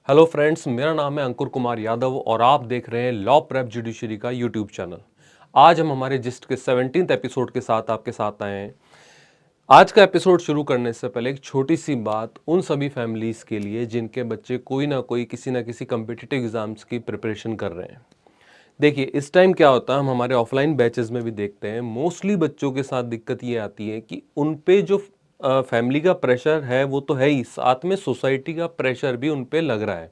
Hello friends, मेरा नाम है अंकुर कुमार यादव और आप देख रहे हैं लॉ प्रेप जुडिशरी का यूट्यूब चैनल। आज हम हमारे जिस्ट के 17th एपिसोड के साथ आपके साथ आए हैं। आज का एपिसोड शुरू करने से पहले एक छोटी सी बात उन सभी फैमिलीज के लिए जिनके बच्चे कोई ना कोई किसी ना किसी कम्पिटिटिव एग्जाम्स की प्रिपरेशन कर रहे हैं। देखिए, इस टाइम क्या होता है, हम हमारे ऑफलाइन बैचेस में भी देखते हैं, मोस्टली बच्चों के साथ दिक्कत ये आती है कि उन पे जो फैमिली का प्रेशर है वो तो है ही, साथ में सोसाइटी का प्रेशर भी उन पे लग रहा है।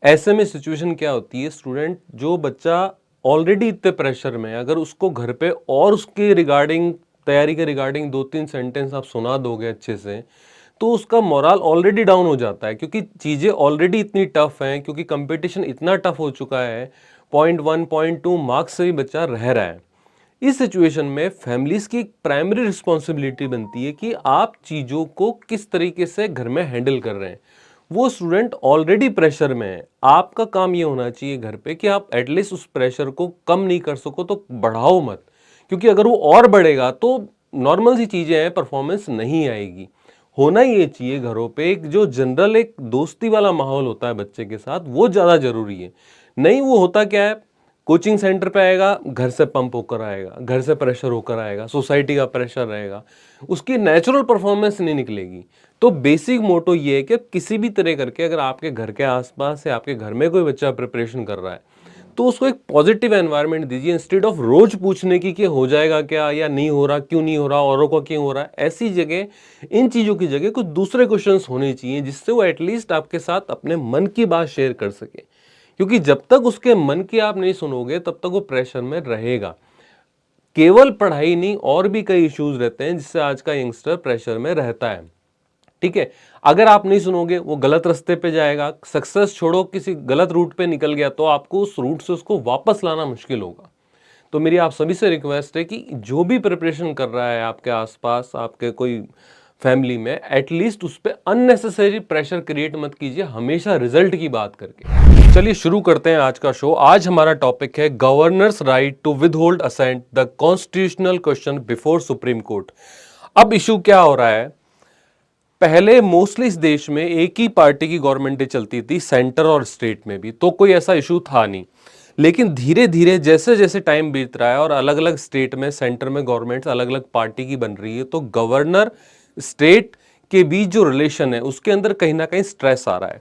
ऐसे में सिचुएशन क्या होती है, स्टूडेंट जो बच्चा ऑलरेडी इतने प्रेशर में है, अगर उसको घर पे और उसके रिगार्डिंग तैयारी के रिगार्डिंग 2-3 सेंटेंस आप सुना दोगे अच्छे से, तो उसका मोरल ऑलरेडी डाउन हो जाता है, क्योंकि चीज़ें ऑलरेडी इतनी टफ हैं, क्योंकि कंपटीशन इतना टफ हो चुका है। 0.1 0.2 मार्क्स से भी बच्चा रह रहा है। इस सिचुएशन में फैमिलीज की एक प्राइमरी रिस्पॉन्सिबिलिटी बनती है कि आप चीज़ों को किस तरीके से घर में हैंडल कर रहे हैं। वो स्टूडेंट ऑलरेडी प्रेशर में है, आपका काम ये होना चाहिए घर पे कि आप एटलीस्ट उस प्रेशर को कम नहीं कर सको तो बढ़ाओ मत, क्योंकि अगर वो और बढ़ेगा तो नॉर्मल सी चीज़ें हैं, परफॉर्मेंस नहीं आएगी। होना ये चाहिए घरों पे एक जो जनरल एक दोस्ती वाला माहौल होता है बच्चे के साथ, वो ज़्यादा ज़रूरी है। नहीं, वो होता क्या है, कोचिंग सेंटर पे आएगा, घर से पंप होकर आएगा, घर से प्रेशर होकर आएगा, सोसाइटी का प्रेशर रहेगा, उसकी नेचुरल परफॉर्मेंस नहीं निकलेगी। तो बेसिक मोटो ये है कि किसी भी तरह करके अगर आपके घर के आसपास या आपके घर में कोई बच्चा प्रिपरेशन कर रहा है तो उसको एक पॉजिटिव एनवायरनमेंट दीजिए, इंस्टेड ऑफ रोज पूछने की कि हो जाएगा क्या या नहीं हो रहा, क्यों नहीं हो रहा, औरों को क्यों हो रहा है। ऐसी जगह, इन चीज़ों की जगह कुछ दूसरे क्वेश्चंस होने चाहिए जिससे वो एटलीस्ट आपके साथ अपने मन की बात शेयर कर सके, क्योंकि जब तक उसके मन की आप नहीं सुनोगे तब तक वो प्रेशर में रहेगा। केवल पढ़ाई नहीं, और भी कई इश्यूज रहते हैं जिससे आज का यंगस्टर प्रेशर में रहता है। ठीक है, अगर आप नहीं सुनोगे वो गलत रास्ते पे जाएगा। सक्सेस छोड़ो, किसी गलत रूट पे निकल गया तो आपको उस रूट से उसको वापस लाना मुश्किल होगा। तो मेरी आप सभी से रिक्वेस्ट है कि जो भी प्रिपरेशन कर रहा है आपके आसपास, आपके कोई फैमिली में, एटलीस्ट उस पर अननेसेसरी प्रेशर क्रिएट मत कीजिए, हमेशा रिजल्ट की बात करके। चलिए शुरू करते हैं आज का शो। आज हमारा टॉपिक है governor's right to withhold assent, the constitutional question before Supreme Court. अब इशू क्या हो रहा है, पहले मोस्टली इस देश में एक ही पार्टी की गवर्नमेंटें चलती थी, सेंटर और स्टेट में भी, तो कोई ऐसा इशू था नहीं। लेकिन धीरे धीरे जैसे जैसे टाइम बीत रहा है और अलग अलग स्टेट में, सेंटर में गवर्नमेंट्स अलग अलग पार्टी की बन रही है, तो गवर्नर स्टेट के बीच जो रिलेशन है उसके अंदर कहीं ना कहीं स्ट्रेस आ रहा है।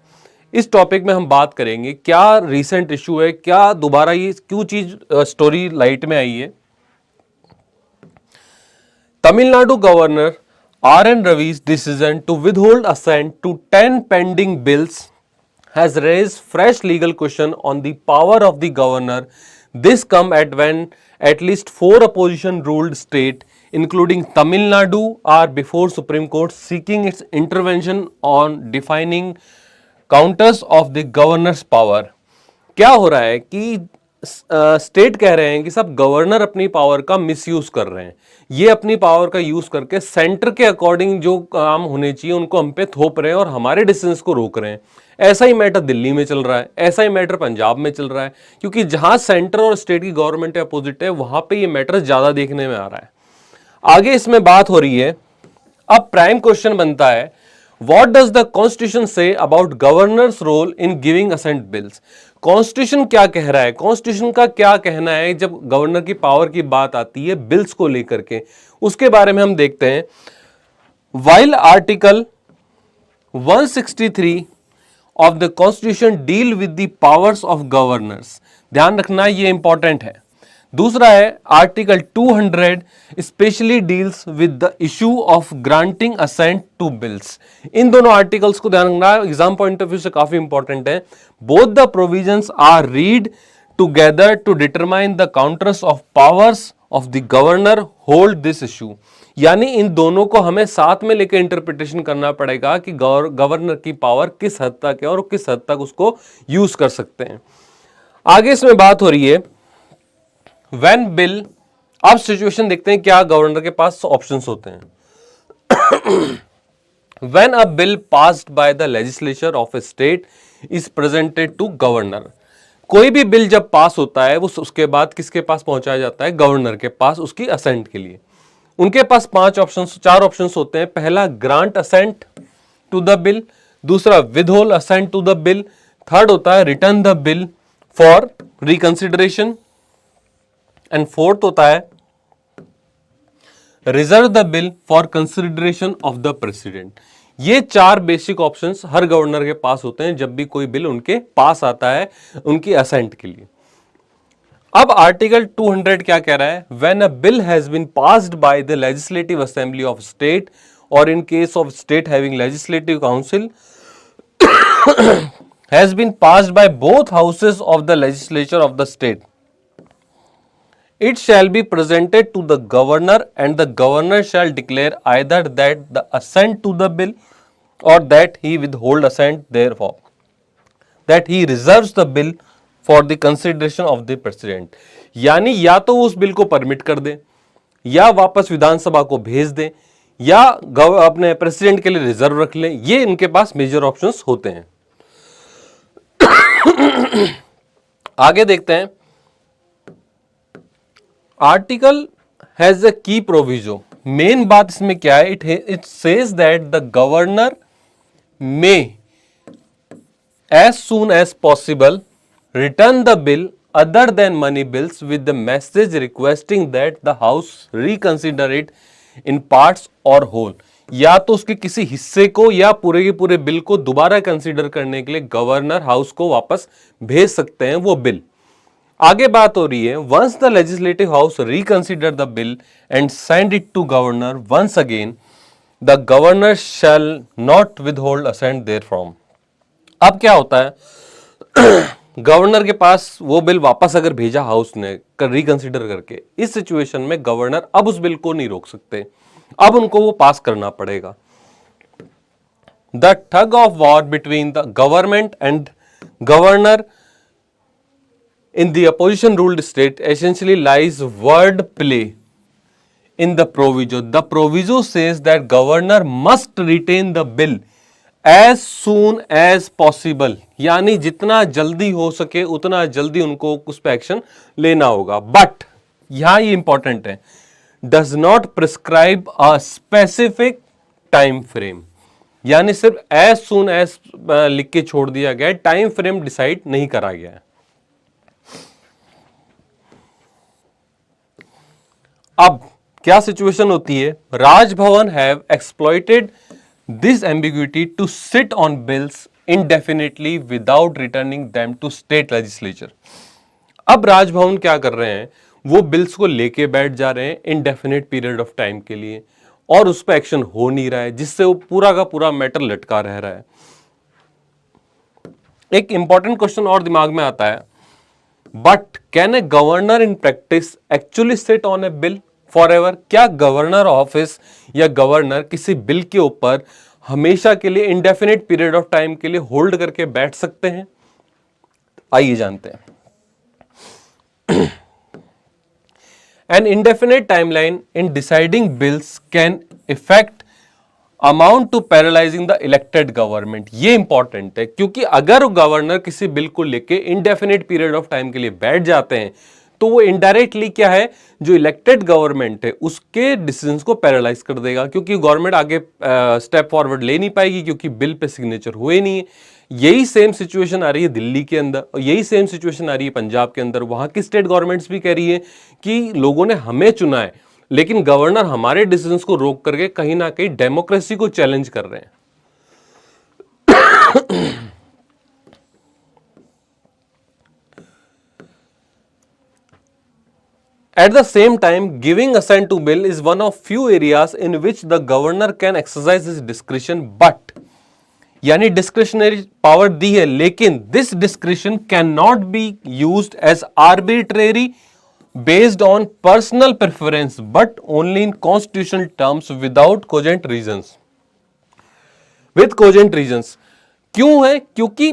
इस टॉपिक में हम बात करेंगे क्या रीसेंट इशू है, क्या दोबारा ये क्यों चीज स्टोरी लाइट में आई है। Tamil Nadu governor R.N. Ravi's decision to withhold assent to 10 pending bills has raised fresh legal question on the power of the governor. This come at when at least 4 opposition-ruled states, including Tamil Nadu, are before Supreme Court seeking its intervention on defining counters of the governor's power. क्या हो रहा है कि state कह रहे हैं कि सब गवर्नर अपनी पावर का मिसयूज कर रहे हैं, ये अपनी पावर का यूज करके सेंटर के अकॉर्डिंग जो काम होने चाहिए उनको हम पे थोप रहे हैं और हमारे डिसीजंस को रोक रहे हैं। ऐसा ही मैटर दिल्ली में चल रहा है, ऐसा ही मैटर पंजाब में चल रहा है, क्योंकि जहां सेंटर और स्टेट की गवर्नमेंट अपोजिट है वहां पे ये मैटर ज्यादा देखने में आ रहा है। आगे इसमें बात हो रही है। अब प्राइम क्वेश्चन बनता है, What does the Constitution say about governor's role in giving assent bills? Constitution क्या कह रहा है, कॉन्स्टिट्यूशन का क्या कहना है जब गवर्नर की पावर की बात आती है बिल्स को लेकर के, उसके बारे में हम देखते हैं। While Article 163 of the Constitution deal with the powers of governors, ध्यान रखना ये इंपॉर्टेंट है। दूसरा है article 200 specially deals with the issue of granting assent to bills. इन दोनों आर्टिकल्स को ध्यान रखना, एग्जाम पॉइंट ऑफ व्यू से काफी इंपॉर्टेंट है। Both the provisions are read together to determine the counters of powers of the governor hold this issue. यानी इन दोनों को हमें साथ में लेकर इंटरप्रिटेशन करना पड़ेगा कि गवर्नर की पावर किस हद तक है और किस हद तक उसको यूज कर सकते हैं। आगे इसमें बात हो रही है When bill, अब सिचुएशन देखते हैं क्या गवर्नर के पास ऑप्शंस होते हैं। When a bill passed by the legislature of a state is presented to governor, कोई भी बिल जब पास होता है वो उसके बाद किसके पास पहुंचाया जाता है, गवर्नर के पास, उसकी असेंट के लिए। उनके पास 4 ऑप्शंस होते हैं। पहला, grant assent to the bill, दूसरा withhold assent to the bill, third होता है return the bill for reconsideration, and fourth होता है reserve the bill for consideration of the president. ये चार बेसिक ऑप्शंस हर गवर्नर के पास होते हैं जब भी कोई बिल उनके पास आता है उनकी असेंट के लिए। अब आर्टिकल 200 क्या कह रहा है? When a bill has been passed by the legislative assembly of state और in case of state having legislative council has been passed by both houses of the legislature of the state, it shall be presented to the governor and the governor shall declare either that the assent to the bill or that he withhold assent therefor, that he reserves the bill for the consideration of the president। यानी या तो उस bill को permit कर दे, या वापस विधानसभा को भेज दे, या अपने प्रेसिडेंट के लिए रिजर्व रख ले। ये इनके पास मेजर ऑप्शंस होते हैं। आगे देखते हैं, आर्टिकल हैज अ की प्रोविजो। मेन बात इसमें क्या है? It says that the governor may as soon as possible return the bill other than money bills with the message requesting that the house reconsider it in parts और whole. या तो उसके किसी हिस्से को या पूरे के पूरे बिल को दोबारा कंसीडर करने के लिए गवर्नर हाउस को वापस भेज सकते हैं वो बिल। आगे बात हो रही है, once the legislative house reconsider the bill and send it to governor once again the governor shall not withhold assent therefrom. अब क्या होता है, गवर्नर के पास वो बिल वापस अगर भेजा हाउस ने रिकंसिडर करके, इस सिचुएशन में गवर्नर अब उस बिल को नहीं रोक सकते, अब उनको वो पास करना पड़ेगा। द ठग of war between the government and governor in the opposition ruled state essentially lies word play in the proviso. The proviso says that governor must retain the bill as soon as possible, यानी जितना जल्दी हो सके उतना जल्दी उनको उस पर एक्शन लेना होगा। बट यहां ये इंपॉर्टेंट है, does not prescribe a specific time frame, यानी सिर्फ एज सून एज लिख के छोड़ दिया गया है, टाइम फ्रेम डिसाइड नहीं करा गया है। अब क्या सिचुएशन होती है, Raj Bhavan have exploited this ambiguity to sit on bills indefinitely without returning them to state legislature। अब राजभवन क्या कर रहे हैं, वो बिल्स को लेके बैठ जा रहे हैं indefinite period of time के लिए, और उस पर एक्शन हो नहीं रहा है, जिससे वो पूरा का पूरा मैटर लटका रह रहा है। एक इंपॉर्टेंट क्वेश्चन और दिमाग में आता है, but can a governor in practice actually sit on A bill for ever? क्या गवर्नर ऑफिस या गवर्नर किसी बिल के ऊपर हमेशा के लिए इंडेफिनिट पीरियड ऑफ टाइम के लिए होल्ड करके बैठ सकते हैं? आइए जानते हैं। An indefinite timeline in deciding bills can affect amount to paralyzing the elected government। ये इंपॉर्टेंट है, क्योंकि अगर गवर्नर किसी बिल को लेके इंडेफिनिट पीरियड ऑफ टाइम के लिए बैठ जाते हैं तो वो इनडायरेक्टली क्या है, जो इलेक्टेड गवर्नमेंट है उसके डिसीजंस को पैरालाइज कर देगा, क्योंकि गवर्नमेंट आगे स्टेप फॉरवर्ड ले नहीं पाएगी क्योंकि बिल पे सिग्नेचर हुए नहीं है। यही सेम सिचुएशन आ रही है दिल्ली के अंदर, और यही सेम सिचुएशन आ रही है पंजाब के अंदर। वहां की स्टेट गवर्नमेंट्स भी कह रही है कि लोगों ने हमें चुना है, लेकिन गवर्नर हमारे डिसीजंस को रोक करके कहीं ना कहीं डेमोक्रेसी को चैलेंज कर रहे हैं। At the same time, giving assent to bill is one of few areas in which the governor can exercise his discretion, but यानी डिस्क्रिशनरी पावर दी है, लेकिन this discretion can not be used as arbitrary based on personal preference but only in constitutional terms without cogent reasons. With cogent reasons क्यों है? क्योंकि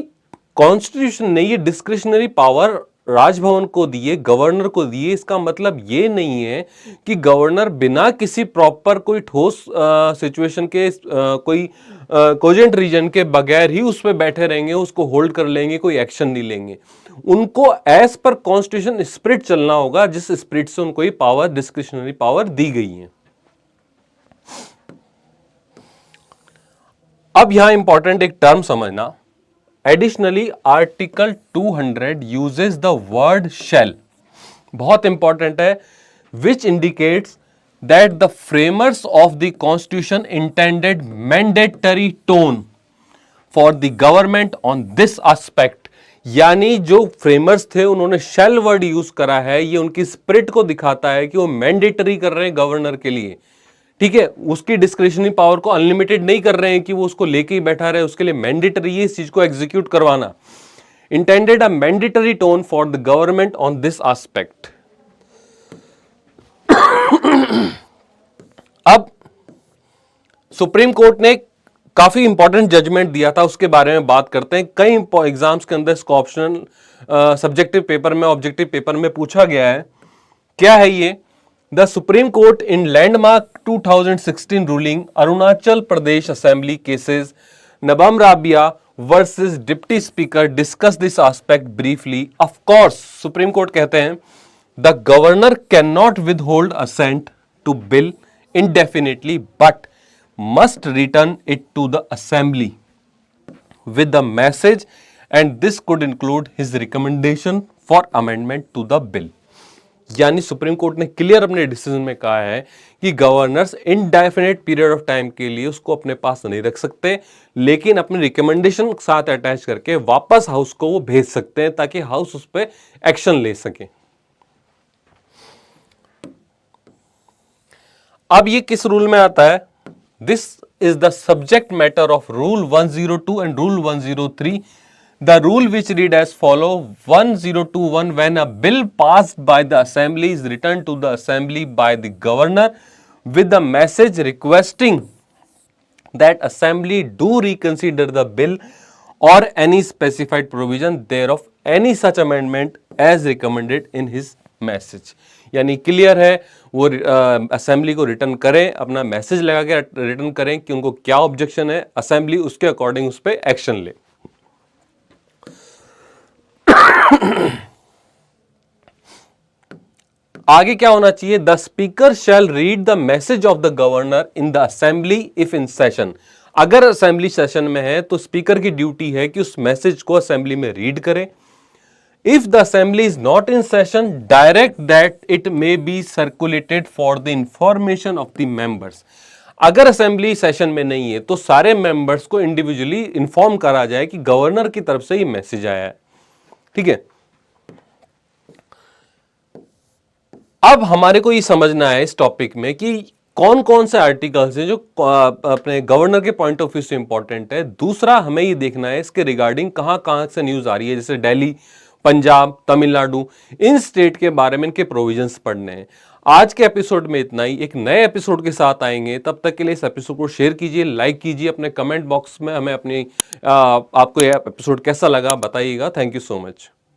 constitution ने ये discretionary power Raj Bhavan को दिए, गवर्नर को दिए। इसका मतलब ये नहीं है कि गवर्नर बिना किसी प्रॉपर कोई ठोस सिचुएशन के कोई कोजेंट रीजन के बगैर ही उस पर बैठे रहेंगे, उसको होल्ड कर लेंगे, कोई एक्शन नहीं लेंगे। उनको एज पर कॉन्स्टिट्यूशन स्पिरिट चलना होगा, जिस स्पिरिट से उनको ये पावर, डिस्क्रिशनरी पावर दी गई है। अब यहां इंपॉर्टेंट एक टर्म समझना, additionally article 200 uses the word shall, बहुत इंपॉर्टेंट है, which indicates that the framers of the constitution intended mandatory tone for the government on this aspect. यानी जो फ्रेमर्स थे उन्होंने शैल वर्ड यूज करा है, ये उनकी स्पिरिट को दिखाता है कि वो मैंडेटरी कर रहे हैं गवर्नर के लिए, ठीक है, उसकी डिस्क्रिशनरी पावर को अनलिमिटेड नहीं कर रहे हैं कि वो उसको लेके ही बैठा रहे, उसके लिए मैंडेटरी इस चीज को एग्जीक्यूट करवाना। Intended a mandatory tone for the government on this aspect. अब सुप्रीम कोर्ट ने काफी इंपॉर्टेंट जजमेंट दिया था, उसके बारे में बात करते हैं। कई एग्जाम्स के अंदर इसको ऑप्शनल सब्जेक्टिव पेपर में, ऑब्जेक्टिव पेपर में पूछा गया है। क्या है ये? The Supreme Court in landmark 2016 ruling Arunachal Pradesh assembly cases Nabam Rebia versus deputy speaker discuss this aspect briefly. Of course Supreme Court कहते हैं the governor can not withhold assent to bill indefinitely but must return it to the assembly with the message and this could include his recommendation for amendment to the bill। यानी supreme court ने clear अपने decision में कहा है कि governors indefinite period of time के लिए उसको अपने पास नहीं रख सकते, लेकिन अपने रिकमेंडेशन साथ अटैच करके वापस हाउस को वो भेज सकते हैं ताकि हाउस उस पर एक्शन ले सके। अब ये किस रूल में आता है? This is the subject matter of rule 102 and rule 103। The rule which read as follow 1021 when a bill passed by the assembly is return to the assembly by the governor with the message requesting that assembly do reconsider the bill or any specified provision thereof any such amendment as recommended in his message. यानी clear है, वो assembly को return करें, अपना message लगा के return करें कि उनको क्या ऑब्जेक्शन है, असेंबली उसके अकॉर्डिंग उस पर एक्शन ले। आगे क्या होना चाहिए? The speaker shall read the message of the governor in the assembly if in session. अगर असेंबली सेशन में है तो स्पीकर की ड्यूटी है कि उस मैसेज को असेंबली में रीड करे। If the assembly is not in session, direct that it may be circulated for the information of the members। अगर असेंबली सेशन में नहीं है तो सारे मेंबर्स को इंडिविजुअली इंफॉर्म करा जाए कि गवर्नर की तरफ से ये मैसेज आया है, ठीक है। अब हमारे को ये समझना है इस टॉपिक में कि कौन कौन से आर्टिकल्स हैं जो अपने गवर्नर के पॉइंट ऑफ व्यू से इंपॉर्टेंट है। दूसरा हमें ये देखना है इसके रिगार्डिंग कहां कहां से न्यूज आ रही है, जैसे दिल्ली, पंजाब, तमिलनाडु, इन स्टेट के बारे में इनके प्रोविजंस पढ़ने हैं। आज के एपिसोड में इतना ही, एक नए एपिसोड के साथ आएंगे। तब तक के लिए इस एपिसोड को शेयर कीजिए, लाइक कीजिए, अपने कमेंट बॉक्स में हमें अपनी आपको यह एपिसोड कैसा लगा बताइएगा। Thank you so much.